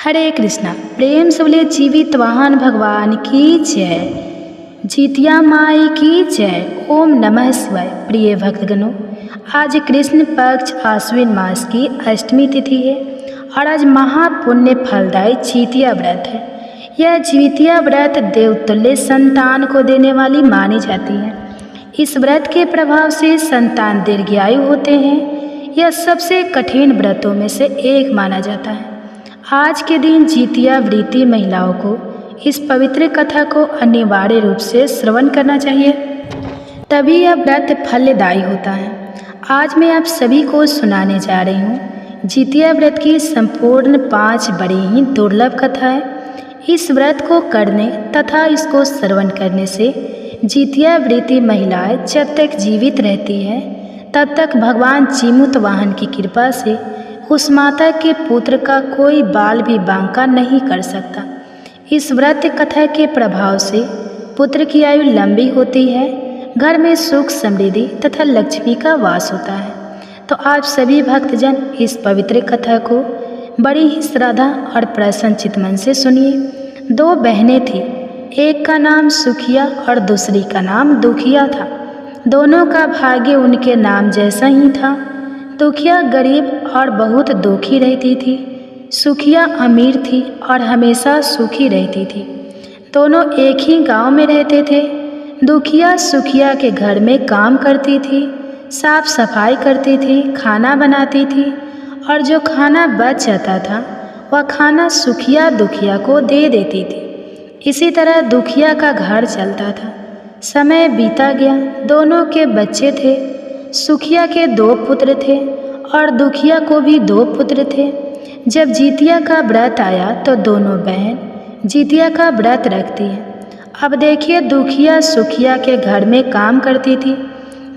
हरे कृष्णा। प्रेम से बोले जीवित वाहन भगवान की जय, जीतिया माई की जय। ओम नमः शिवाय। प्रिय भक्तगणों, आज कृष्ण पक्ष आश्विन मास की अष्टमी तिथि है और आज महापुण्य फलदायी जीतिया व्रत है। यह जीतिया व्रत देवतुल्य संतान को देने वाली मानी जाती है। इस व्रत के प्रभाव से संतान दीर्घायु होते हैं। यह सबसे कठिन व्रतों में से एक माना जाता है। आज के दिन जीतिया व्रती महिलाओं को इस पवित्र कथा को अनिवार्य रूप से श्रवण करना चाहिए, तभी यह व्रत फलदायी होता है। आज मैं आप सभी को सुनाने जा रही हूँ जीतिया व्रत की संपूर्ण 5 बड़ी ही दुर्लभ कथाएं। इस व्रत को करने तथा इसको श्रवण करने से जीतिया व्रती महिलाएं जब तक जीवित रहती हैं तब तक भगवान जीमूत वाहन की कृपा से उस माता के पुत्र का कोई बाल भी बांका नहीं कर सकता। इस व्रत कथा के प्रभाव से पुत्र की आयु लंबी होती है, घर में सुख समृद्धि तथा लक्ष्मी का वास होता है। तो आप सभी भक्तजन इस पवित्र कथा को बड़ी ही श्रद्धा और प्रसन्नचित मन से सुनिए। 2 बहनें थीं, एक का नाम सुखिया और दूसरी का नाम दुखिया था। दोनों का भाग्य उनके नाम जैसा ही था। दुखिया गरीब और बहुत दुखी रहती थी, सुखिया अमीर थी और हमेशा सुखी रहती थी। दोनों एक ही गांव में रहते थे। दुखिया सुखिया के घर में काम करती थी, साफ सफाई करती थी, खाना बनाती थी और जो खाना बच जाता था वह खाना सुखिया दुखिया को दे देती थी। इसी तरह दुखिया का घर चलता था। समय बीता गया, दोनों के बच्चे थे। सुखिया के 2 पुत्र थे और दुखिया को भी 2 पुत्र थे। जब जीतिया का व्रत आया तो दोनों बहन जीतिया का व्रत रखती हैं। अब देखिए, दुखिया सुखिया के घर में काम करती थी।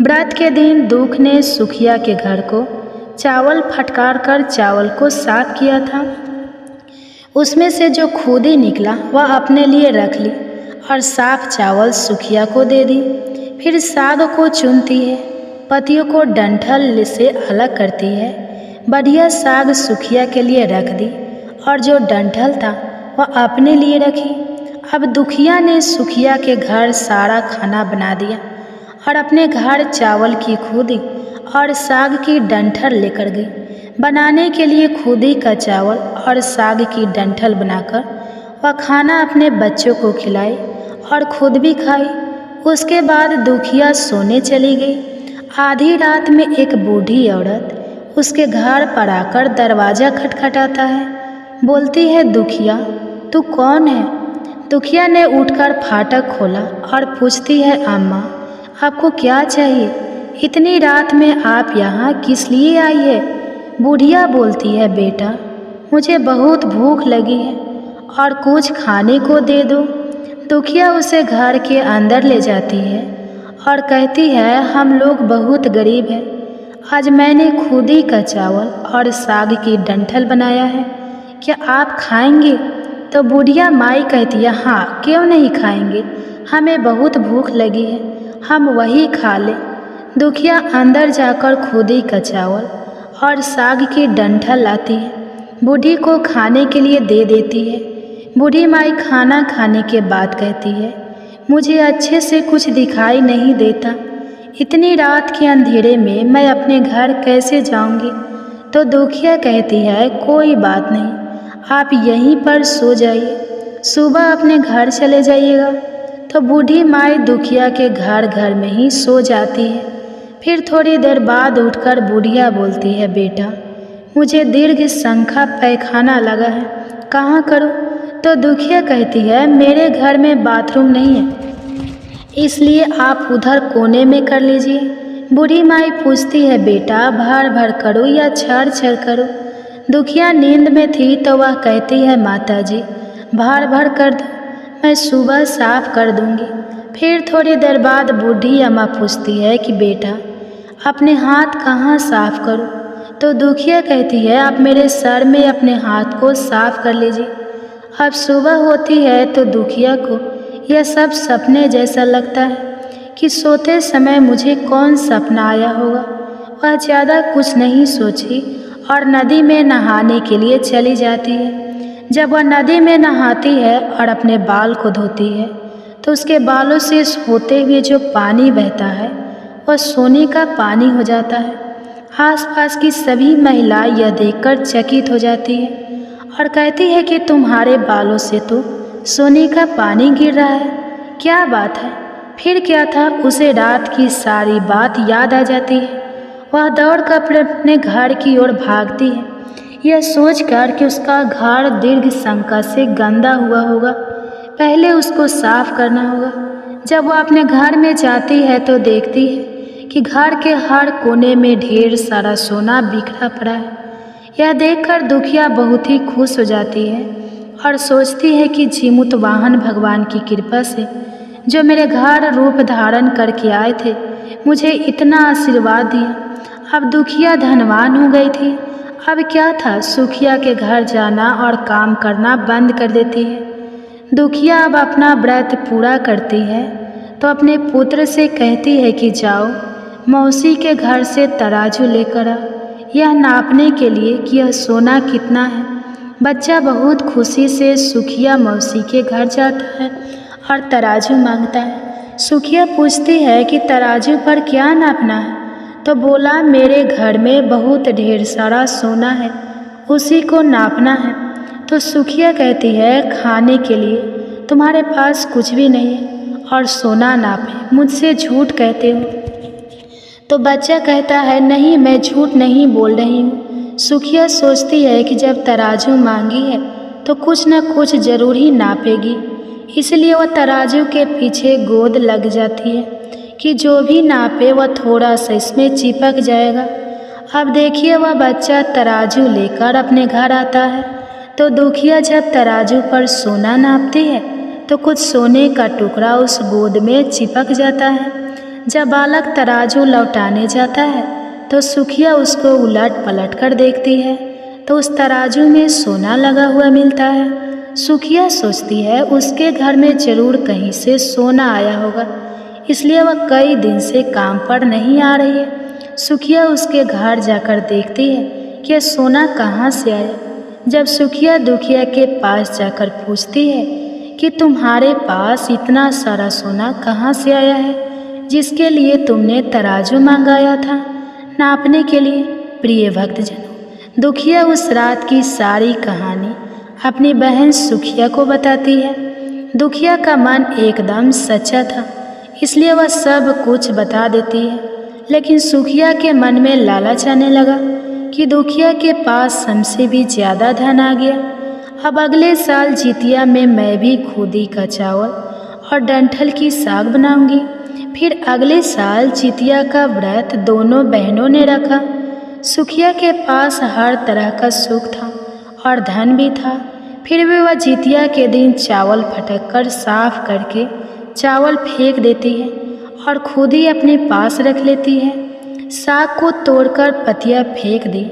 व्रत के दिन दुख ने सुखिया के घर को चावल फटकार कर चावल को साफ किया था। उसमें से जो खूदी निकला वह अपने लिए रख ली और साफ चावल सुखिया को दे दी। फिर साग को चुनती है, पत्तियों को डंठल से अलग करती है। बढ़िया साग सुखिया के लिए रख दी और जो डंठल था वह अपने लिए रखी। अब दुखिया ने सुखिया के घर सारा खाना बना दिया और अपने घर चावल की खूदी और साग की डंठल लेकर गई। बनाने के लिए खूदी का चावल और साग की डंठल बनाकर वह खाना अपने बच्चों को खिलाई और खुद भी खाई। उसके बाद दुखिया सोने चली गई। आधी रात में एक बूढ़ी औरत उसके घर पर आकर दरवाज़ा खटखटाता है। बोलती है, दुखिया तू कौन है? दुखिया ने उठकर फाटक खोला और पूछती है, अम्मा आपको क्या चाहिए? इतनी रात में आप यहाँ किस लिए आई है? बूढ़िया बोलती है, बेटा मुझे बहुत भूख लगी है और कुछ खाने को दे दो। दुखिया उसे घर के अंदर ले जाती है और कहती है, हम लोग बहुत गरीब हैं। आज मैंने खूदी का चावल और साग की डंठल बनाया है, क्या आप खाएंगे? तो बुढ़िया माई कहती है, हाँ क्यों नहीं खाएंगे, हमें बहुत भूख लगी है, हम वही खा लें। दुखिया अंदर जाकर खूदी का चावल और साग की डंठल लाती है, बूढ़ी को खाने के लिए दे देती है। बूढ़ी माई खाना खाने के बाद कहती है, मुझे अच्छे से कुछ दिखाई नहीं देता, इतनी रात के अंधेरे में मैं अपने घर कैसे जाऊंगी? तो दुखिया कहती है, कोई बात नहीं, आप यहीं पर सो जाइए, सुबह अपने घर चले जाइएगा। तो बूढ़ी माई दुखिया के घर में ही सो जाती है। फिर थोड़ी देर बाद उठकर बुढ़िया बोलती है, बेटा मुझे दीर्घ संख्या पैखाना लगा है, कहाँ करूँ? तो दुखिया कहती है, मेरे घर में बाथरूम नहीं है, इसलिए आप उधर कोने में कर लीजिए। बूढ़ी माई पूछती है, बेटा भर भर करो या छर छर करो? दुखिया नींद में थी तो वह कहती है, माता जी भर भर कर दो, मैं सुबह साफ कर दूंगी। फिर थोड़ी देर बाद बूढ़ी अम्मा पूछती है कि बेटा अपने हाथ कहाँ साफ करूं? तो दुखिया कहती है, आप मेरे सर में अपने हाथ को साफ कर लीजिए। अब सुबह होती है तो दुखिया को यह सब सपने जैसा लगता है कि सोते समय मुझे कौन सपना आया होगा। वह ज़्यादा कुछ नहीं सोची और नदी में नहाने के लिए चली जाती है। जब वह नदी में नहाती है और अपने बाल को धोती है तो उसके बालों से होते हुए जो पानी बहता है वह सोने का पानी हो जाता है। आसपास की सभी महिलाएं यह देखकर चकित हो जाती है और कहती है कि तुम्हारे बालों से तो सोने का पानी गिर रहा है, क्या बात है? फिर क्या था? उसे रात की सारी बात याद आ जाती है। वह दौड़कर अपने घर की ओर भागती है, यह सोचकर कि उसका घर दीर्घ शंका से गंदा हुआ होगा, पहले उसको साफ करना होगा। जब वह अपने घर में जाती है तो देखती है कि घर के हर कोने में ढेर सारा सोना बिखरा पड़ा है। यह देखकर दुखिया बहुत ही खुश हो जाती है और सोचती है कि जीमूत वाहन भगवान की कृपा से जो मेरे घर रूप धारण करके आए थे मुझे इतना आशीर्वाद दिया। अब दुखिया धनवान हो गई थी। अब क्या था, सुखिया के घर जाना और काम करना बंद कर देती है। दुखिया अब अपना व्रत पूरा करती है तो अपने पुत्र से कहती है कि जाओ मौसी के घर से तराजू लेकर आ, यह नापने के लिए कि यह सोना कितना है। बच्चा बहुत खुशी से सुखिया मौसी के घर जाता है और तराजू मांगता है। सुखिया पूछती है कि तराजू पर क्या नापना है, तो बोला मेरे घर में बहुत ढेर सारा सोना है, उसी को नापना है। तो सुखिया कहती है खाने के लिए तुम्हारे पास कुछ भी नहीं है और सोना नापे मुझसे झूठ कहते हो। तो बच्चा कहता है नहीं, मैं झूठ नहीं बोल रही हूँ। सुखिया सोचती है कि जब तराजू मांगी है तो कुछ न कुछ जरूर ही नापेगी, इसलिए वह तराजू के पीछे गोद लग जाती है कि जो भी नापे वह थोड़ा सा इसमें चिपक जाएगा। अब देखिए वह बच्चा तराजू लेकर अपने घर आता है तो दुखिया जब तराजू पर सोना नापती है तो कुछ सोने का टुकड़ा उस गोद में चिपक जाता है। जब बालक तराजू लौटाने जाता है तो सुखिया उसको उलट पलट कर देखती है तो उस तराजू में सोना लगा हुआ मिलता है। सुखिया सोचती है उसके घर में जरूर कहीं से सोना आया होगा, इसलिए वह कई दिन से काम पर नहीं आ रही है। सुखिया उसके घर जाकर देखती है कि यह सोना कहाँ से आया। जब सुखिया दुखिया के पास जाकर पूछती है कि तुम्हारे पास इतना सारा सोना कहाँ से आया है जिसके लिए तुमने तराजू मंगाया था नापने के लिए। प्रिय भक्तजनों, दुखिया उस रात की सारी कहानी अपनी बहन सुखिया को बताती है। दुखिया का मन एकदम सच्चा था, इसलिए वह सब कुछ बता देती है। लेकिन सुखिया के मन में लालच आने लगा कि दुखिया के पास हमसे भी ज़्यादा धन आ गया। अब अगले साल जितिया में मैं भी खुदी का चावल और डंठल की साग बनाऊंगी। फिर अगले साल जितिया का व्रत दोनों बहनों ने रखा। सुखिया के पास हर तरह का सुख था और धन भी था, फिर भी वह जितिया के दिन चावल फटक कर साफ करके चावल फेंक देती है और खुद ही अपने पास रख लेती है। साग को तोड़कर पतिया फेंक दी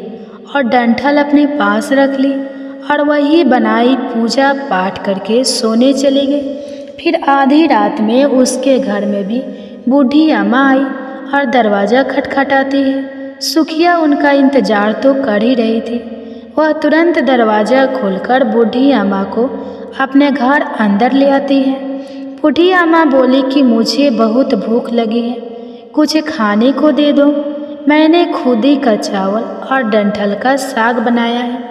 और डंठल अपने पास रख ली और वही बनाई पूजा पाठ करके सोने चले गए। फिर आधी रात में उसके घर में भी बूढ़ी अम्मा आई और दरवाज़ा खटखटाती है। सुखिया उनका इंतजार तो कर ही रही थी। वह तुरंत दरवाज़ा खोलकर बूढ़ी अम्मा को अपने घर अंदर ले आती है। बूढ़ी अम्मा बोली कि मुझे बहुत भूख लगी है, कुछ खाने को दे दो। मैंने खुदी का चावल और डंठल का साग बनाया है।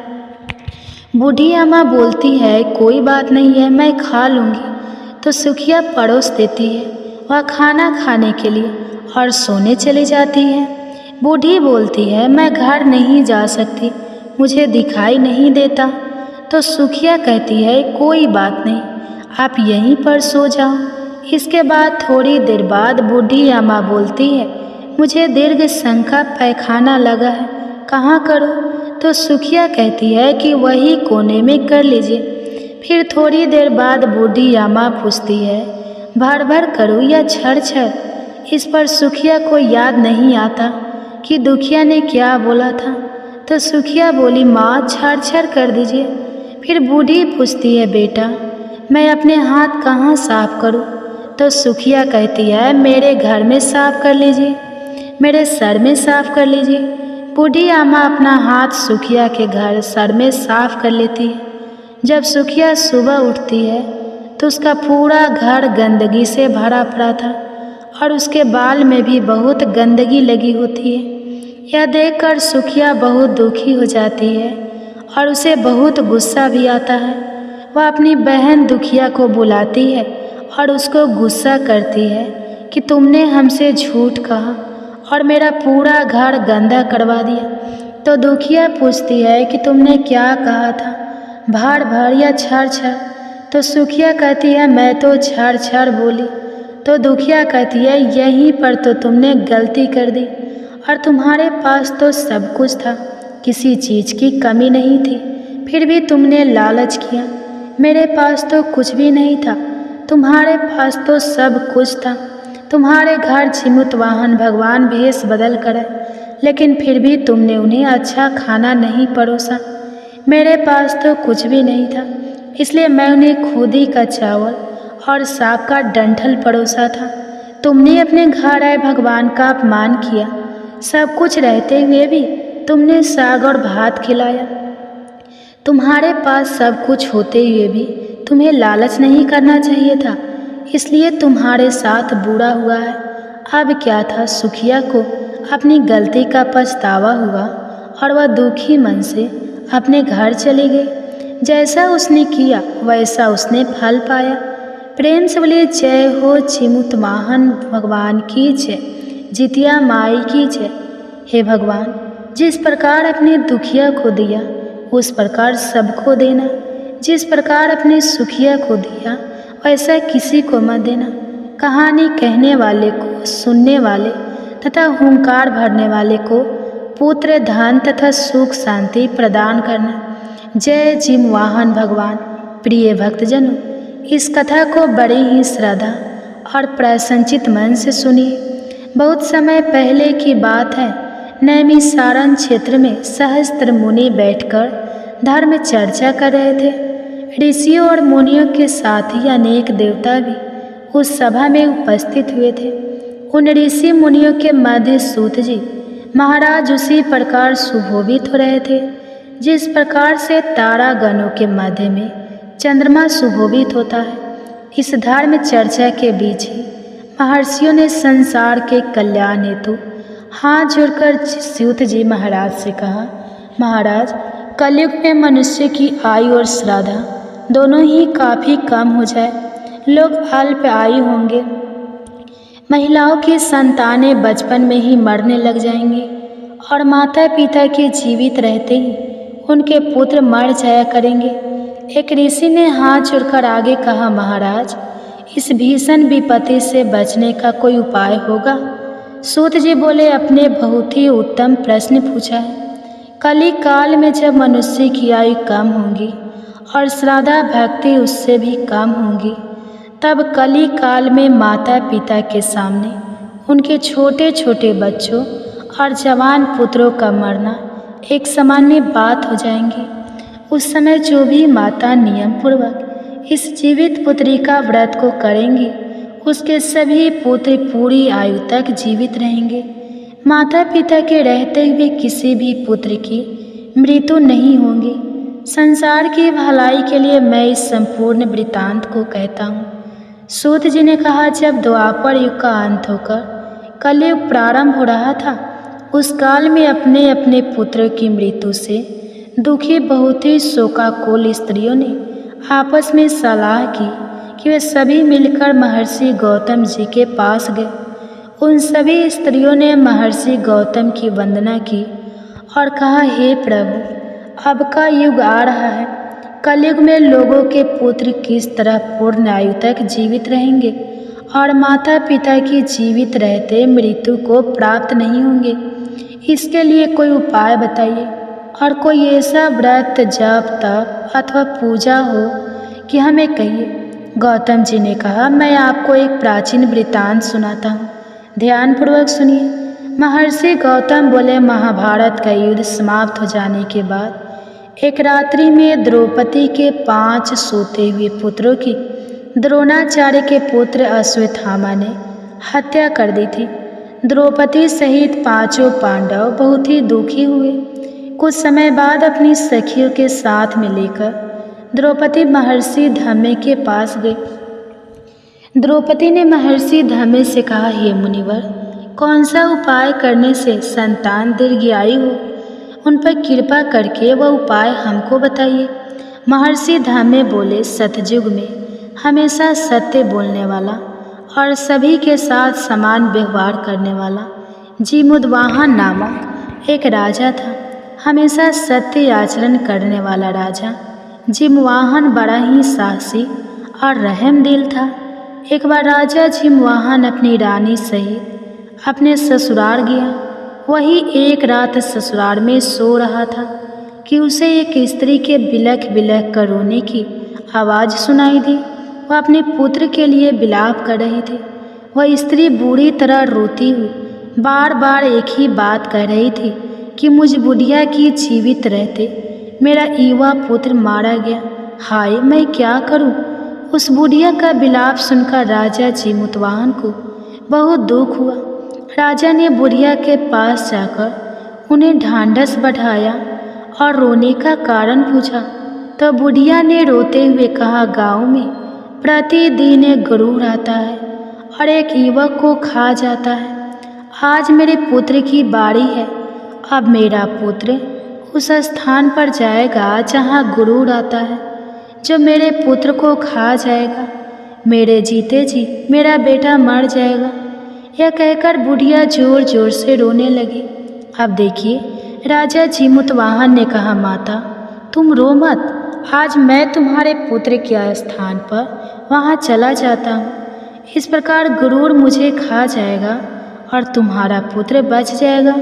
बूढ़ी अम्मा बोलती है कोई बात नहीं है, मैं खा लूँगी। तो सुखिया परोस देती है। वह खाना खाने के लिए और सोने चली जाती है। बूढ़ी बोलती है मैं घर नहीं जा सकती, मुझे दिखाई नहीं देता। तो सुखिया कहती है कोई बात नहीं, आप यहीं पर सो जाओ। इसके बाद थोड़ी देर बाद बूढ़ी अम्मा बोलती है मुझे दीर्घ शंका पैखाना लगा है, कहाँ करूँ? तो सुखिया कहती है कि वही कोने में कर लीजिए। फिर थोड़ी देर बाद बूढ़ी अम्मा पूछती है भर भर करूँ या छर छर? इस पर सुखिया को याद नहीं आता कि दुखिया ने क्या बोला था। तो सुखिया बोली माँ छर छर कर दीजिए। फिर बूढ़ी पूछती है बेटा मैं अपने हाथ कहाँ साफ करूँ? तो सुखिया कहती है मेरे घर में साफ कर लीजिए, मेरे सर में साफ कर लीजिए। बूढ़ी अम्मा अपना हाथ सुखिया के घर सर में साफ कर लेती है। जब सुखिया सुबह उठती है तो उसका पूरा घर गंदगी से भरा पड़ा था और उसके बाल में भी बहुत गंदगी लगी होती है। यह देखकर सुखिया बहुत दुखी हो जाती है और उसे बहुत गुस्सा भी आता है। वह अपनी बहन दुखिया को बुलाती है और उसको गुस्सा करती है कि तुमने हमसे झूठ कहा और मेरा पूरा घर गंदा करवा दिया। तो दुखिया पूछती है कि तुमने क्या कहा था, भाड़ भाड़ या छड़ छड़? तो सुखिया कहती है मैं तो छड़ छड़ बोली। तो दुखिया कहती है यहीं पर तो तुमने गलती कर दी और तुम्हारे पास तो सब कुछ था, किसी चीज़ की कमी नहीं थी, फिर भी तुमने लालच किया। मेरे पास तो कुछ भी नहीं था, तुम्हारे पास तो सब कुछ था। तुम्हारे घर चिमुत वाहन भगवान भेष बदल कर आए, लेकिन फिर भी तुमने उन्हें अच्छा खाना नहीं परोसा। मेरे पास तो कुछ भी नहीं था, इसलिए मैं उन्हें खुदी का चावल और साग का डंठल परोसा था। तुमने अपने घर आए भगवान का अपमान किया, सब कुछ रहते हुए भी तुमने साग और भात खिलाया। तुम्हारे पास सब कुछ होते हुए भी तुम्हें लालच नहीं करना चाहिए था, इसलिए तुम्हारे साथ बुरा हुआ है। अब क्या था, सुखिया को अपनी गलती का पछतावा हुआ और वह दुखी मन से अपने घर चली गई। जैसा उसने किया वैसा उसने फल पाया। प्रेम से बोलिए जय हो चिमुत वाहन भगवान की जय, जितिया माई की जय। हे भगवान, जिस प्रकार अपने दुखिया को दिया उस प्रकार सबको देना, जिस प्रकार अपने सुखिया को दिया वैसा किसी को मत देना। कहानी कहने वाले को, सुनने वाले तथा हुंकार भरने वाले को पुत्र, धन तथा सुख शांति प्रदान करना। जय जिमवाहन भगवान। प्रिय भक्तजनों, इस कथा को बड़ी ही श्रद्धा और प्रसन्नचित मन से सुनिए। बहुत समय पहले की बात है, नैमिषारण्य क्षेत्र में सहस्त्र मुनि बैठकर धर्म चर्चा कर रहे थे। ऋषियों और मुनियों के साथ ही अनेक देवता भी उस सभा में उपस्थित हुए थे। उन ऋषि मुनियों के मध्य सूत जी महाराज उसी प्रकार सुशोभित हो रहे थे जिस प्रकार से तारागणों के मध्य में चंद्रमा सुशोभित होता है। इस धर्म चर्चा के बीच ही महर्षियों ने संसार के कल्याण हेतु हाथ जोड़कर सूत जी महाराज से कहा, महाराज, कलयुग में मनुष्य की आयु और श्रद्धा दोनों ही काफ़ी कम हो जाए, लोग अल्प आयु होंगे, महिलाओं की संतानें बचपन में ही मरने लग जाएंगी और माता पिता के जीवित रहते ही उनके पुत्र मर जाया करेंगे। एक ऋषि ने हाथ जोड़कर आगे कहा, महाराज, इस भीषण विपत्ति से बचने का कोई उपाय होगा? सूत जी बोले, अपने बहुत ही उत्तम प्रश्न पूछा है। कली काल में जब मनुष्य की आयु कम होगी और श्रद्धा भक्ति उससे भी कम होगी, तब कली काल में माता पिता के सामने उनके छोटे छोटे बच्चों और जवान पुत्रों का मरना एक सामान्य बात हो जाएंगी। उस समय जो भी माता नियम पूर्वक इस जीवित पुत्री का व्रत को करेंगी, उसके सभी पुत्र पूरी आयु तक जीवित रहेंगे। माता पिता के रहते हुए किसी भी पुत्र की मृत्यु नहीं होगी। संसार की भलाई के लिए मैं इस संपूर्ण वृत्तांत को कहता हूँ। सूत जी ने कहा, जब द्वापर युग का अंत होकर कलयुग प्रारंभ हो रहा था, उस काल में अपने अपने पुत्र की मृत्यु से दुखी बहुत ही शोकाकुल स्त्रियों ने आपस में सलाह की कि वे सभी मिलकर महर्षि गौतम जी के पास गए। उन सभी स्त्रियों ने महर्षि गौतम की वंदना की और कहा, हे प्रभु, अब का युग आ रहा है। कलयुग में लोगों के पुत्र किस तरह पूर्ण आयु तक जीवित रहेंगे और माता पिता की जीवित रहते मृत्यु को प्राप्त नहीं होंगे। इसके लिए कोई उपाय बताइए और कोई ऐसा व्रत, जप, तप अथवा पूजा हो कि हमें कहिए। गौतम जी ने कहा, मैं आपको एक प्राचीन वृत्तांत सुनाता हूँ, ध्यानपूर्वक सुनिए। महर्षि गौतम बोले, महाभारत का युद्ध समाप्त हो जाने के बाद एक रात्रि में द्रौपदी के 5 सोते हुए पुत्रों की द्रोणाचार्य के पुत्र अश्वत्थामा ने हत्या कर दी थी। द्रौपदी सहित 5 पांडव बहुत ही दुखी हुए। कुछ समय बाद अपनी सखियों के साथ में लेकर द्रौपदी महर्षि धम्मे के पास गई। द्रौपदी ने महर्षि धम्मे से कहा, हे मुनिवर, कौन सा उपाय करने से संतान दीर्घायु हो? उन पर कृपा करके वह उपाय हमको बताइए। महर्षि धम्मे बोले, सतयुग में हमेशा सत्य बोलने वाला और सभी के साथ समान व्यवहार करने वाला जीमुतवाहन नामक एक राजा था। हमेशा सत्य आचरण करने वाला राजा जिमवाहन बड़ा ही साहसी और रहमदिल था। एक बार राजा जिमवाहन अपनी रानी सहित अपने ससुराल गया। वही एक रात ससुराल में सो रहा था कि उसे एक स्त्री के बिलख बिलख कर रोने की आवाज़ सुनाई दी। वह अपने पुत्र के लिए विलाप कर रही थी। वह स्त्री बुरी तरह रोती हुई बार बार एक ही बात कह रही थी कि मुझ बुढ़िया की जीवित रहते मेरा युवा पुत्र मारा गया। हाय, मैं क्या करूं? उस बुढ़िया का विलाप सुनकर राजा जिमुतवाहन को बहुत दुख हुआ। राजा ने बुढ़िया के पास जाकर उन्हें ढांढस बढ़ाया और रोने का कारण पूछा। तो बुढ़िया ने रोते हुए कहा, गांव में प्रतिदिन एक गरुड़ आता है और एक युवक को खा जाता है। आज मेरे पुत्र की बारी है। अब मेरा पुत्र उस स्थान पर जाएगा जहाँ गरुड़ आता है, जो मेरे पुत्र को खा जाएगा। मेरे जीते जी मेरा बेटा मर जाएगा। यह कहकर बुढ़िया जोर जोर से रोने लगी। अब देखिए, राजा जिमुतवाहन ने कहा, माता तुम रो मत। आज मैं तुम्हारे पुत्र के स्थान पर वहाँ चला जाता हूँ। इस प्रकार गरुड़ मुझे खा जाएगा और तुम्हारा पुत्र बच जाएगा।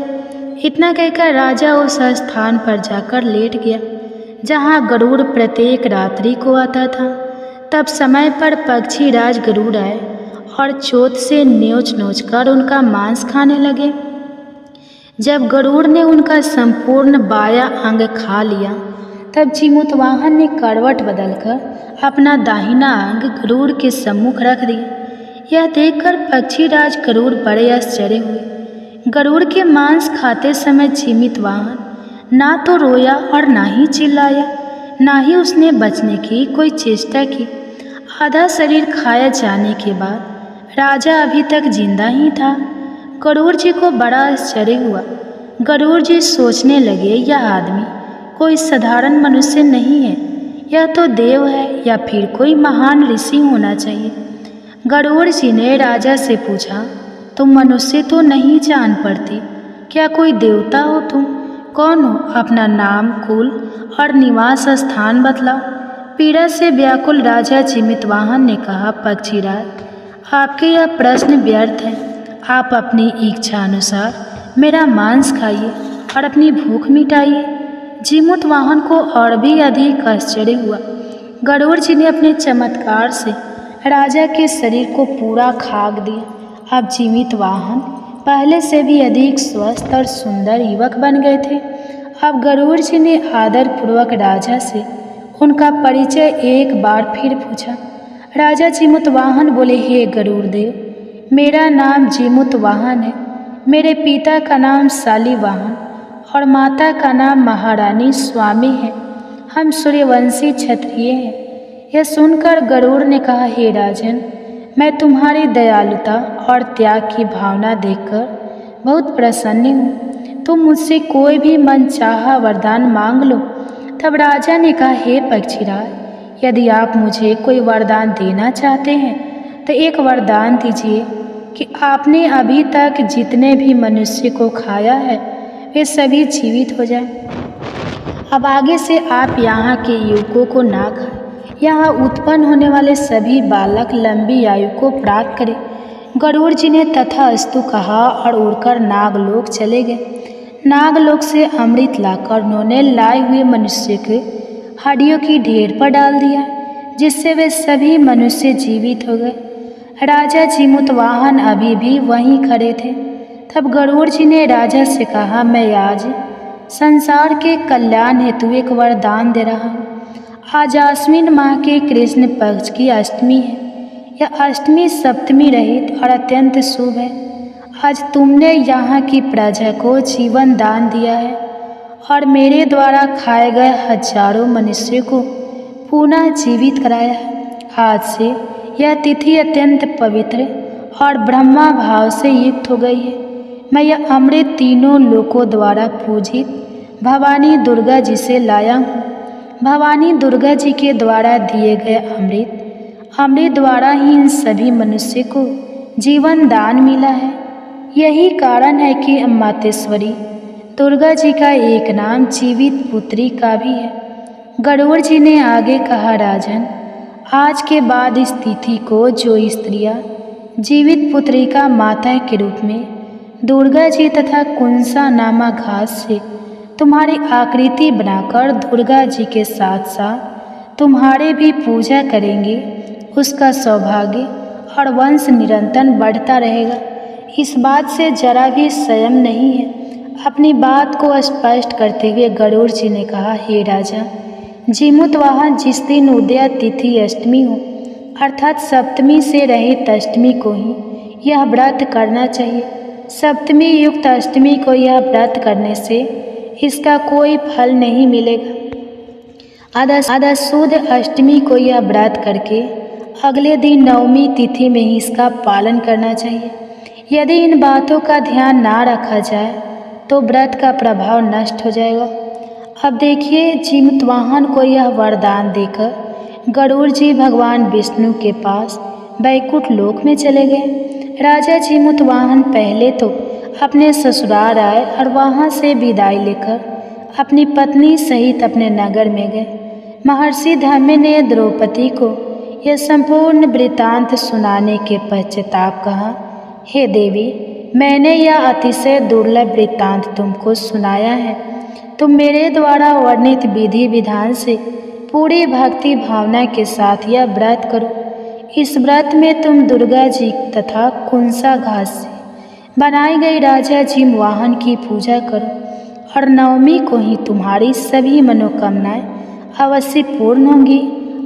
इतना कहकर राजा उस स्थान पर जाकर लेट गया जहाँ गरुड़ प्रत्येक रात्रि को आता था। तब समय पर पक्षी राज गरुड़ आए और चोट से नोच नोच कर उनका मांस खाने लगे। जब गरुड़ ने उनका संपूर्ण बायां अंग खा लिया, तब जिमुतवाहन ने करवट बदलकर अपना दाहिना अंग गरुड़ के सम्मुख रख दिया। यह देखकर पक्षी राज गरुड़ बड़े आश्चर्य हुए। गरुड़ के मांस खाते समय जिमुतवाहन ना तो रोया और ना ही चिल्लाया, ना ही उसने बचने की कोई चेष्टा की। आधा शरीर खाया जाने के बाद राजा अभी तक जिंदा ही था। गरुड़ जी को बड़ा आश्चर्य हुआ। गरुड़ जी सोचने लगे, यह आदमी कोई साधारण मनुष्य नहीं है, यह तो देव है या फिर कोई महान ऋषि होना चाहिए। गरुड़ जी ने राजा से पूछा, तुम मनुष्य तो नहीं जान पड़ती, क्या कोई देवता हो तुम? कौन हो? अपना नाम, कुल और निवास स्थान बतलाओ। पीड़ा से व्याकुल राजा जिमुतवाहन ने कहा, पक्षीराज, आपके यह प्रश्न व्यर्थ है। आप अपनी इच्छा अनुसार मेरा मांस खाइए और अपनी भूख मिटाइए। जिमुतवाहन को और भी अधिक आश्चर्य हुआ। गरुड़ जी ने अपने चमत्कार से राजा के शरीर को पूरा खाक दिया। अब जिमुतवाहन पहले से भी अधिक स्वस्थ और सुंदर युवक बन गए थे। अब गरुड़ जी ने आदरपूर्वक राजा से उनका परिचय एक बार फिर पूछा। राजा जिमुतवाहन बोले, हे गरुड़ देव, मेरा नाम जिमुतवाहन है। मेरे पिता का नाम शालिवाहन और माता का नाम महारानी स्वामी है। हम सूर्यवंशी क्षत्रिय हैं। यह सुनकर गरुड़ ने कहा, हे राजन, मैं तुम्हारी दयालुता और त्याग की भावना देखकर बहुत प्रसन्न हूँ। तुम मुझसे कोई भी मनचाहा वरदान मांग लो। तब राजा ने कहा, हे पक्षीराज, यदि आप मुझे कोई वरदान देना चाहते हैं तो एक वरदान दीजिए कि आपने अभी तक जितने भी मनुष्य को खाया है वे सभी जीवित हो जाएं। अब आगे से आप यहाँ के युवकों को ना खाएं। यहाँ उत्पन्न होने वाले सभी बालक लंबी आयु को प्राप्त करें। गरुड़ जी ने तथास्तु कहा और उड़कर नागलोक चले गए। नागलोक से अमृत लाकर उन्होंने लाए हुए मनुष्य के हड्डियों की ढेर पर डाल दिया, जिससे वे सभी मनुष्य जीवित हो गए। राजा जिमुतवाहन अभी भी वहीं खड़े थे। तब गरुड़ जी ने राजा से कहा, मैं आज संसार के कल्याण हेतु एक वरदान दे रहा हूँ। आज आश्विन माह के कृष्ण पक्ष की अष्टमी है। यह अष्टमी सप्तमी रहित और अत्यंत शुभ है। आज तुमने यहाँ की प्रजा को जीवन दान दिया है और मेरे द्वारा खाए गए हजारों मनुष्य को पुनः जीवित कराया है। आज से यह तिथि अत्यंत पवित्र और ब्रह्मा भाव से युक्त हो गई है। मैं यह अमृत तीनों लोकों द्वारा पूजित भवानी दुर्गा जी से लाया हूँ। भवानी दुर्गा जी के द्वारा दिए गए अमृत द्वारा ही इन सभी मनुष्य को जीवन दान मिला है। यही कारण है कि अम्मातेश्वरी दुर्गा जी का एक नाम जीवित पुत्री का भी है। गरुड़ जी ने आगे कहा, राजन, आज के बाद इस तिथि को जो स्त्रियां जीवित पुत्री का माता के रूप में दुर्गा जी तथा कुंसा नामक घास से तुम्हारी आकृति बनाकर दुर्गा जी के साथ साथ तुम्हारे भी पूजा करेंगे, उसका सौभाग्य और वंश निरंतर बढ़ता रहेगा। इस बात से जरा भी संयम नहीं है। अपनी बात को स्पष्ट करते हुए गरुड़ जी ने कहा, हे राजा, जीमूतवाहन, जिस दिन उदया तिथि अष्टमी हो अर्थात सप्तमी से रहित अष्टमी को ही यह व्रत करना चाहिए। सप्तमी युक्त अष्टमी को यह व्रत करने से इसका कोई फल नहीं मिलेगा। आधा शुद्ध अष्टमी को यह व्रत करके अगले दिन नवमी तिथि में ही इसका पालन करना चाहिए। यदि इन बातों का ध्यान ना रखा जाए तो व्रत का प्रभाव नष्ट हो जाएगा। अब देखिए, जीमूतवाहन को यह वरदान देकर गरुड़ जी भगवान विष्णु के पास वैकुंठ लोक में चले गए। राजा जीमूतवाहन पहले तो अपने ससुराल आए और वहाँ से विदाई लेकर अपनी पत्नी सहित अपने नगर में गए। महर्षि धर्मी ने द्रौपदी को यह संपूर्ण वृत्तांत सुनाने के पश्चाताप कहा, हे देवी, मैंने यह अतिशय दुर्लभ वृत्तांत तुमको सुनाया है। तुम मेरे द्वारा वर्णित विधि विधान से पूरी भक्ति भावना के साथ यह व्रत करो। इस व्रत में तुम दुर्गा जी तथा कुंसा घास से बनाई गई राजा जीमवाहन की पूजा करो और नवमी को ही तुम्हारी सभी मनोकामनाएं अवश्य पूर्ण होंगी।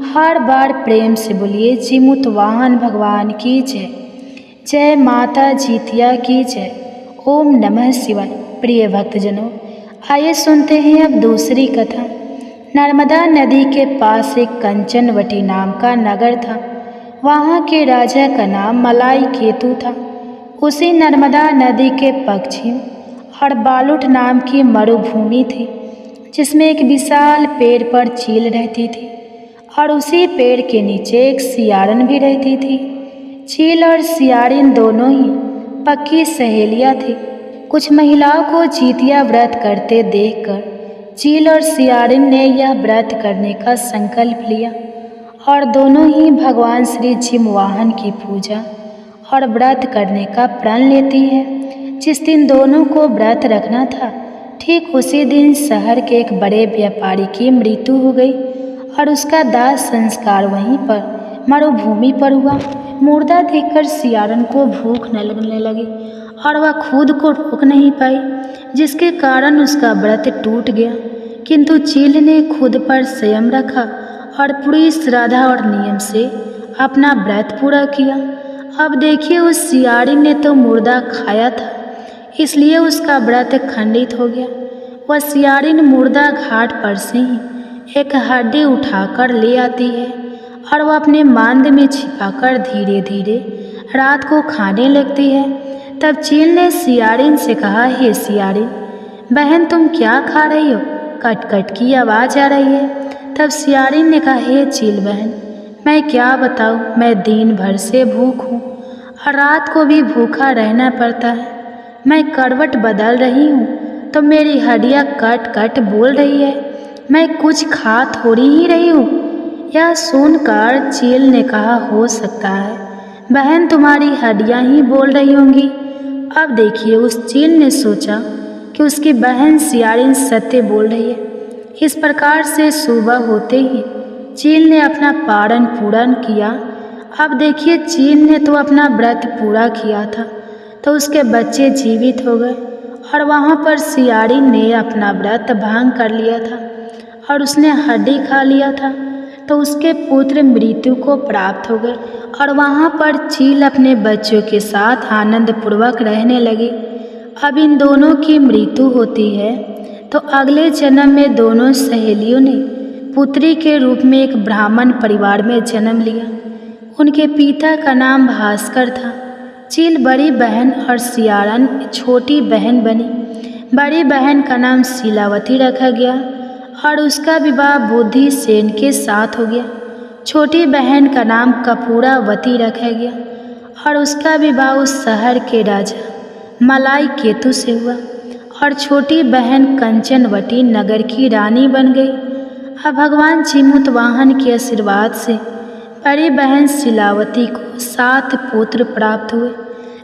हर बार प्रेम से बोलिए, जीमूतवाहन भगवान की जय। जय माता जीतिया की जय। ओम नमः शिवाय। प्रिय भक्तजनों, आइए सुनते हैं अब दूसरी कथा। नर्मदा नदी के पास एक कंचनवटी नाम का नगर था। वहाँ के राजा का नाम मलाई केतु था। उसी नर्मदा नदी के पश्चिम और बालुट नाम की मरुभूमि थी, जिसमें एक विशाल पेड़ पर चील रहती थी और उसी पेड़ के नीचे एक सियारन भी रहती थी। चील और सियारिन दोनों ही पक्की सहेलियाँ थी। कुछ महिलाओं को जीतिया व्रत करते देखकर चील और सियारिन ने यह व्रत करने का संकल्प लिया और दोनों ही भगवान श्री जीमवाहन की पूजा और व्रत करने का प्रण लेती है। जिस दिन दोनों को व्रत रखना था, ठीक उसी दिन शहर के एक बड़े व्यापारी की मृत्यु हो गई और उसका दाह संस्कार वहीं पर मरुभूमि पर हुआ। मुर्दा देखकर सियारन को भूख न लगने लगी और वह खुद को रोक नहीं पाई, जिसके कारण उसका व्रत टूट गया। किंतु चील ने खुद पर संयम रखा और पूरी श्रद्धा और नियम से अपना व्रत पूरा किया। अब देखिए, उस सियारिन ने तो मुर्दा खाया था, इसलिए उसका व्रत खंडित हो गया। वह सियारिन मुर्दा घाट पर से ही एक हड्डी उठाकर ले आती है और वह अपने मांद में छिपाकर धीरे धीरे रात को खाने लगती है। तब चील ने सियारिन से कहा, हे सियारिन बहन, तुम क्या खा रही हो? कट कट की आवाज़ आ रही है। तब सियारिन ने कहा, हे चील बहन, मैं क्या बताऊँ, मैं दिन भर से भूख हूँ और रात को भी भूखा रहना पड़ता है। मैं करवट बदल रही हूँ तो मेरी हड्डियाँ कट कट बोल रही है। मैं कुछ खा थोड़ी ही रही हूँ। यह सुनकर चील ने कहा, हो सकता है बहन तुम्हारी हड्डियाँ ही बोल रही होंगी। अब देखिए, उस चील ने सोचा कि उसकी बहन सियारिन सत्य बोल रही है। इस प्रकार से सुबह होते ही चील ने अपना पारण पूर्ण किया। अब देखिए, चील ने तो अपना व्रत पूरा किया था तो उसके बच्चे जीवित हो गए और वहाँ पर सियारिन ने अपना व्रत भंग कर लिया था और उसने हड्डी खा लिया था, तो उसके पुत्र मृत्यु को प्राप्त हो गए और वहाँ पर चील अपने बच्चों के साथ आनंद पूर्वक रहने लगी। अब इन दोनों की मृत्यु होती है तो अगले जन्म में दोनों सहेलियों ने पुत्री के रूप में एक ब्राह्मण परिवार में जन्म लिया। उनके पिता का नाम भास्कर था। चील बड़ी बहन और सियारन छोटी बहन बनी। बड़ी बहन का नाम शीलावती रखा गया और उसका विवाह बुद्धि सेन के साथ हो गया। छोटी बहन का नाम कपूरावती रखा गया और उसका विवाह उस शहर के राजा मलाई केतु से हुआ और छोटी बहन कंचनवटी नगर की रानी बन गई। अब भगवान चिमुतवाहन के आशीर्वाद से बड़ी बहन शीलावती को 7 पुत्र प्राप्त हुए,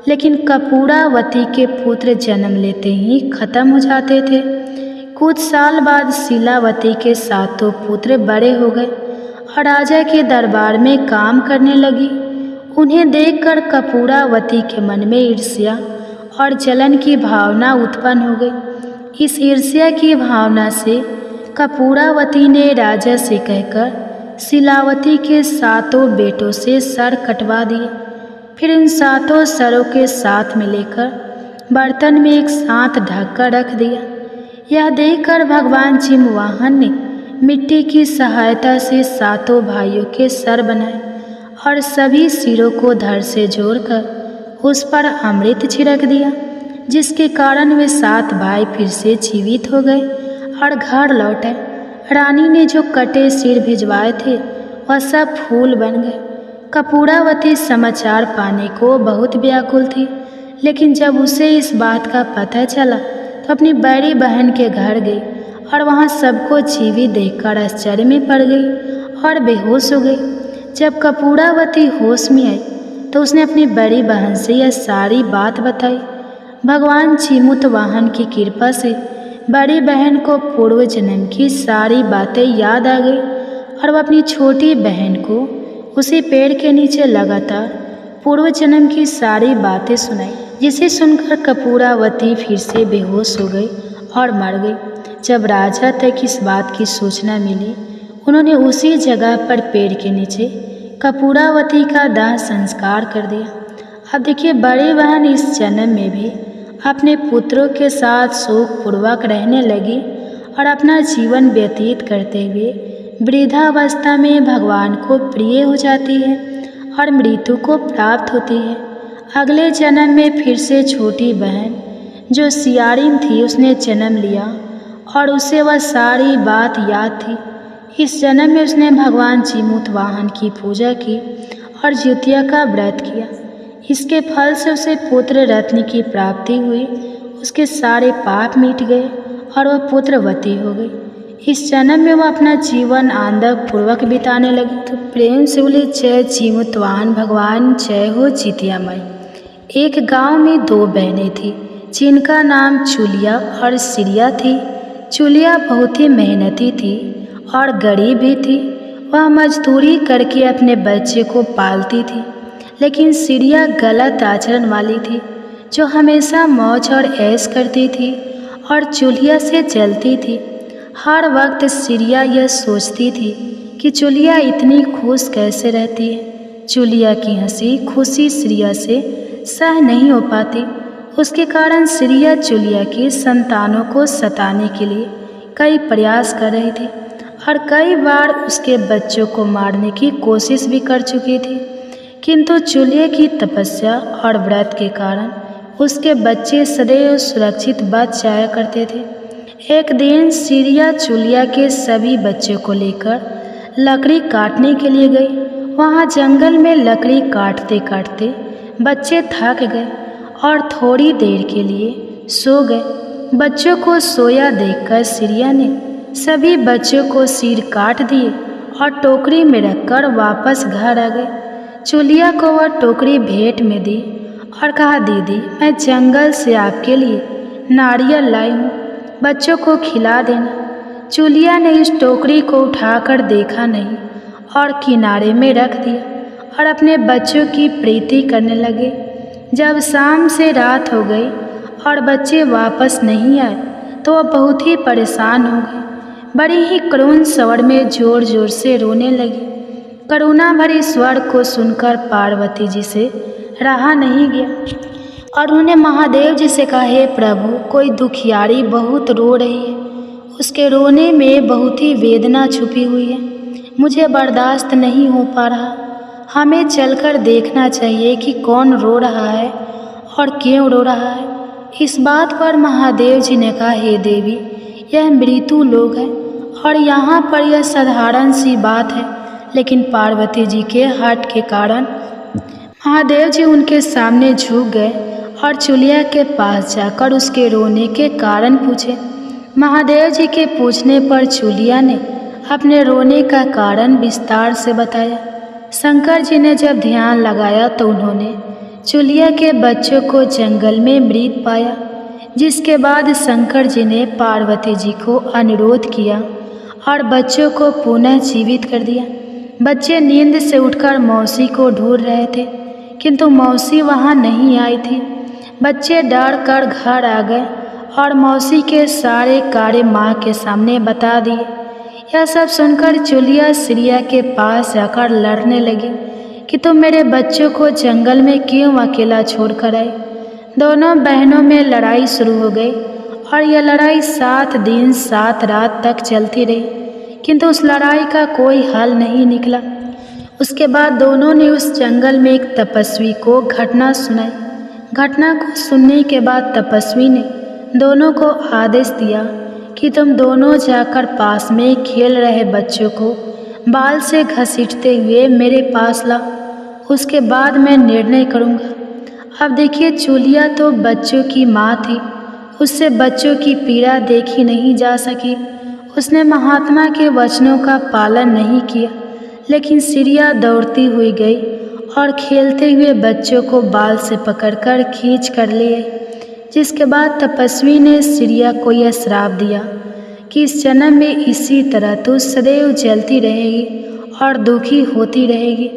लेकिन कपूरावती के पुत्र जन्म लेते ही खत्म हो जाते थे। कुछ साल बाद शीलावती के 7 पुत्र बड़े हो गए और राजा के दरबार में काम करने लगी। उन्हें देखकर कपूरावती के मन में ईर्ष्या और जलन की भावना उत्पन्न हो गई। इस ईर्ष्या की भावना से कपूरावती ने राजा से कहकर शीलावती के 7 बेटों से सर कटवा दिए। फिर इन 7 सरों के साथ में लेकर बर्तन में एक साथ ढककर रख दिया। यह देखकर भगवान चिमुवाहन ने मिट्टी की सहायता से 7 भाइयों के सर बनाए और सभी सिरों को धड़ से जोड़कर उस पर अमृत छिड़क दिया, जिसके कारण वे 7 भाई फिर से जीवित हो गए और घर लौट आए। रानी ने जो कटे सिर भिजवाए थे वह सब फूल बन गए। कपूरावती समाचार पाने को बहुत व्याकुल थी, लेकिन जब उसे इस बात का पता चला तो अपनी बड़ी बहन के घर गई और वहाँ सबको जीवित देखकर आश्चर्य में पड़ गई और बेहोश हो गई। जब कपूरावती होश में आई तो उसने अपनी बड़ी बहन से यह सारी बात बताई। भगवान चिमुतवाहन की कृपा से बड़ी बहन को पूर्व जन्म की सारी बातें याद आ गई और वह अपनी छोटी बहन को उसी पेड़ के नीचे लगातार पूर्व जन्म की सारी बातें सुनाई, जिसे सुनकर कपूरावती फिर से बेहोश हो गई और मर गई। जब राजा तक इस बात की सूचना मिली, उन्होंने उसी जगह पर पेड़ के नीचे कपूरावती का दाह संस्कार कर दिया। अब देखिए, बड़ी बहन इस जन्म में भी अपने पुत्रों के साथ सुखपूर्वक रहने लगी और अपना जीवन व्यतीत करते हुए वृद्धावस्था में भगवान को प्रिय हो जाती है और मृत्यु को प्राप्त होती है। अगले जन्म में फिर से छोटी बहन जो सियारिन थी उसने जन्म लिया और उसे वह सारी बात याद थी। इस जन्म में उसने भगवान चिमुतवाहन की पूजा की और जितिया का व्रत किया। इसके फल से उसे पुत्र रत्न की प्राप्ति हुई। उसके सारे पाप मिट गए और वह पुत्रवती हो गई। इस जन्म में वह अपना जीवन आनंद पूर्वक बिताने लगी। तो प्रेम से बोले जय चिमुतवाहन भगवान, जय हो जितिया माई। एक गांव में 2 बहनें थीं जिनका नाम चुलिया और सिरिया थी। चुलिया बहुत ही मेहनती थी और गरीब भी थी। वह मजदूरी करके अपने बच्चे को पालती थी, लेकिन सिरिया गलत आचरण वाली थी जो हमेशा मौज और ऐश करती थी और चुलिया से जलती थी। हर वक्त सिरिया यह सोचती थी कि चुलिया इतनी खुश कैसे रहती है। चुलिया की हंसी खुशी सिरिया से सह नहीं हो पाती। उसके कारण सिरिया चुलिया की संतानों को सताने के लिए कई प्रयास कर रही थी और कई बार उसके बच्चों को मारने की कोशिश भी कर चुकी थी, किंतु चुलिया की तपस्या और व्रत के कारण उसके बच्चे सदैव सुरक्षित बच जाया करते थे। एक दिन सिरिया चुलिया के सभी बच्चों को लेकर लकड़ी काटने के लिए गई। वहाँ जंगल में लकड़ी काटते काटते बच्चे थक गए और थोड़ी देर के लिए सो गए। बच्चों को सोया देखकर सिरिया ने सभी बच्चों को सिर काट दिए और टोकरी में रखकर वापस घर आ गए। चुलिया को वह टोकरी भेंट में दी और कहा, दीदी मैं जंगल से आपके लिए नारियल लाई हूँ, बच्चों को खिला देना। चुलिया ने इस टोकरी को उठाकर देखा नहीं और किनारे में रख दिया और अपने बच्चों की प्रीति करने लगे। जब शाम से रात हो गई और बच्चे वापस नहीं आए तो वह बहुत ही परेशान हो गई। बड़ी ही करुण स्वर में जोर जोर से रोने लगी। करुणा भरी स्वर को सुनकर पार्वती जी से रहा नहीं गया और उन्होंने महादेव जी से कहा, हे प्रभु, कोई दुखियारी बहुत रो रही है, उसके रोने में बहुत ही वेदना छुपी हुई है। मुझे बर्दाश्त नहीं हो पा रहा। हमें चलकर देखना चाहिए कि कौन रो रहा है और क्यों रो रहा है। इस बात पर महादेव जी ने कहा, हे देवी, यह मृत्यु लोक है और यहाँ पर यह साधारण सी बात है, लेकिन पार्वती जी के हठ के कारण महादेव जी उनके सामने झुक गए और चुलिया के पास जाकर उसके रोने के कारण पूछे। महादेव जी के पूछने पर चुलिया ने अपने रोने का कारण विस्तार से बताया। शंकर जी ने जब ध्यान लगाया तो उन्होंने चुलिया के बच्चों को जंगल में मृत पाया, जिसके बाद शंकर जी ने पार्वती जी को अनुरोध किया और बच्चों को पुनः जीवित कर दिया। बच्चे नींद से उठकर मौसी को ढूंढ रहे थे, किंतु मौसी वहाँ नहीं आई थी। बच्चे डर कर घर आ गए और मौसी के सारे कार्य माँ के सामने बता दिए। यह सब सुनकर चुलिया सिरिया के पास जाकर लड़ने लगी कि तुम मेरे बच्चों को जंगल में क्यों अकेला छोड़कर आए। दोनों बहनों में लड़ाई शुरू हो गई और यह लड़ाई 7 दिन 7 रात तक चलती रही, किंतु उस लड़ाई का कोई हल नहीं निकला। उसके बाद दोनों ने उस जंगल में एक तपस्वी को घटना सुनाई। घटना को सुनने के बाद तपस्वी ने दोनों को आदेश दिया कि तुम दोनों जाकर पास में खेल रहे बच्चों को बाल से घसीटते हुए मेरे पास लाओ, उसके बाद मैं निर्णय करूँगा। अब देखिए, चुलिया तो बच्चों की माँ थी, उससे बच्चों की पीड़ा देखी नहीं जा सकी। उसने महात्मा के वचनों का पालन नहीं किया, लेकिन सिरिया दौड़ती हुई गई और खेलते हुए बच्चों को बाल से पकड़कर खींच कर ले आई। जिसके बाद तपस्वी ने सिरिया को यह श्राप दिया कि इस जन्म में इसी तरह तू सदैव जलती रहेगी और दुखी होती रहेगी।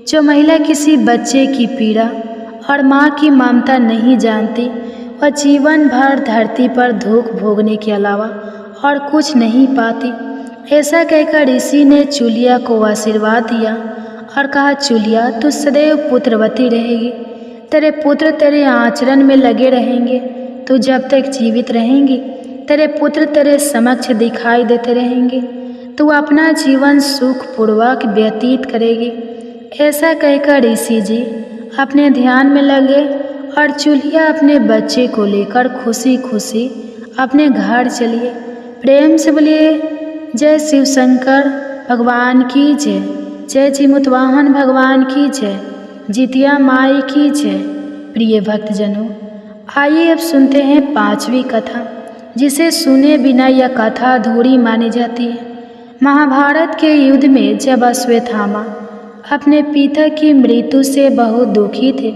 जो महिला किसी बच्चे की पीड़ा और माँ की ममता नहीं जानती, वह जीवन भर धरती पर दुख भोगने के अलावा और कुछ नहीं पाती। ऐसा कहकर ऋषि ने चुलिया को आशीर्वाद दिया और कहा, चुलिया तू सदैव पुत्रवती रहेगी, तेरे पुत्र तेरे आचरण में लगे रहेंगे। तू जब तक जीवित रहेंगी तेरे पुत्र तेरे समक्ष दिखाई देते रहेंगे। तू अपना जीवन सुखपूर्वक व्यतीत करेगी। ऐसा कहकर ऋषि जी अपने ध्यान में लगे और चुलिया अपने बच्चे को लेकर खुशी खुशी अपने घर चलिए। प्रेम से बोलिए जय शिव शंकर भगवान की जय, जय चिमुतवाहन भगवान की जय, जितिया माई की जय। प्रिय भक्तजनों, आइए अब सुनते हैं 5वीं कथा, जिसे सुने बिना यह कथा अधूरी मानी जाती है। महाभारत के युद्ध में जब अश्वत्थामा अपने पिता की मृत्यु से बहुत दुखी थे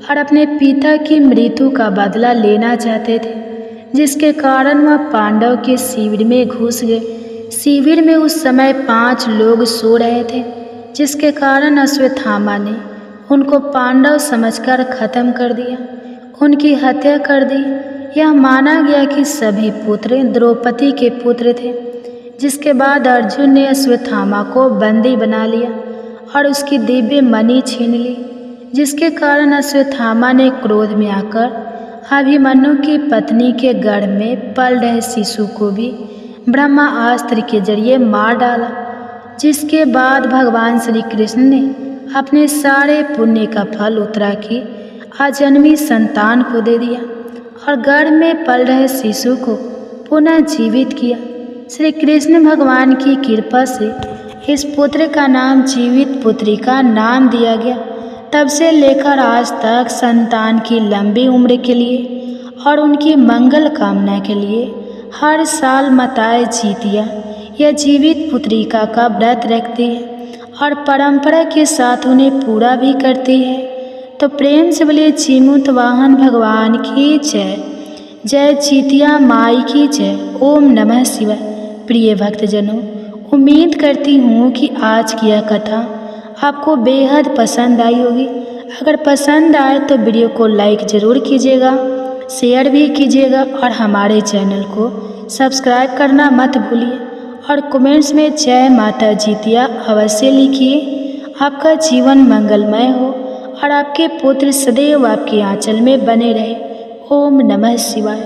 और अपने पिता की मृत्यु का बदला लेना चाहते थे, जिसके कारण वह पांडव के शिविर में घुस गए। शिविर में उस समय 5 लोग सो रहे थे, जिसके कारण अश्वत्थामा ने उनको पांडव समझकर खत्म कर दिया, उनकी हत्या कर दी। यह माना गया कि सभी पुत्र द्रौपदी के पुत्र थे। जिसके बाद अर्जुन ने अश्वत्थामा को बंदी बना लिया और उसकी दिव्य मणि छीन ली, जिसके कारण अश्वत्थामा ने क्रोध में आकर अभिमन्यु की पत्नी के गर्भ में पल रहे शिशु को भी ब्रह्मास्त्र के जरिए मार डाला। जिसके बाद भगवान श्री कृष्ण ने अपने सारे पुण्य का फल उत्तरा की अजन्मी संतान को दे दिया और गर्भ में पल रहे शिशु को पुनः जीवित किया। श्री कृष्ण भगवान की कृपा से इस पुत्र का नाम जीवित पुत्री का नाम दिया गया। तब से लेकर आज तक संतान की लंबी उम्र के लिए और उनकी मंगल कामना के लिए हर साल माताएं जीतिया या जीवित पुत्रिका का व्रत रखती है और परंपरा के साथ उन्हें पूरा भी करती है। तो प्रेम से बोले चिमुतवाहन भगवान की जय, जय जीतिया माई की जय। ओम नमः शिवाय। प्रिय भक्तजनों, उम्मीद करती हूँ कि आज की यह कथा आपको बेहद पसंद आई होगी। अगर पसंद आए तो वीडियो को लाइक ज़रूर कीजिएगा, शेयर भी कीजिएगा और हमारे चैनल को सब्सक्राइब करना मत भूलिए और कमेंट्स में जय माता जीतिया अवश्य लिखिए। आपका जीवन मंगलमय हो और आपके पुत्र सदैव आपके आंचल में बने रहे। ओम नमः शिवाय।